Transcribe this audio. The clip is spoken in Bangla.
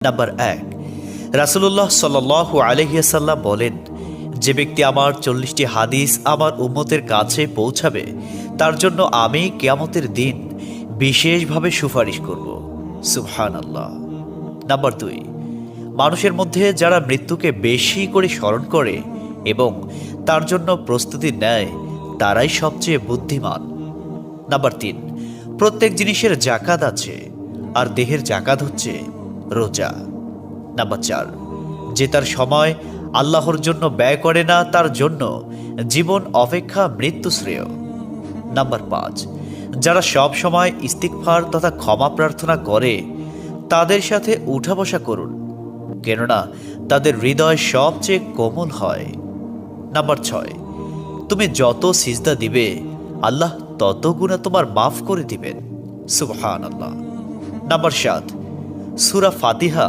নাম্বার 1, রাসূলুল্লাহ সাল্লাল্লাহু আলাইহি ওয়াসাল্লাম বলেন, যে ব্যক্তি আমার 40টি হাদিস আমার উম্মতের কাছে পৌঁছাবে তার জন্য আমি কিয়ামতের দিন বিশেষভাবে সুপারিশ করব। সুবহানাল্লাহ। নাম্বার 2, মানুষের মধ্যে যারা মৃত্যুকে বেশি করে স্মরণ করে এবং তার জন্য প্রস্তুতি নেয় তারাই সবচেয়ে বুদ্ধিমান। নাম্বার 3, প্রত্যেক জিনিসের জাকাত আছে, আর দেহের জাকাত হচ্ছে রোজা। নাম্বার 4, যে তার সময় আল্লাহর জন্য ব্যয় করে না তার জন্য জীবন অপেক্ষা মৃত্যু শ্রেয়। নাম্বার 5, যারা সব সময় ইস্তিগফার তথা ক্ষমা প্রার্থনা করে তাদের সাথে উঠা বসা করুন, কেননা তাদের হৃদয় সবচেয়ে কোমল হয়। নাম্বার 6, তুমি যত সিজদা দিবে আল্লাহ তত গুণা তোমার মাফ করে দিবেন। সুবহানাল্লাহ। নাম্বার 7, সূরা ফাতিহা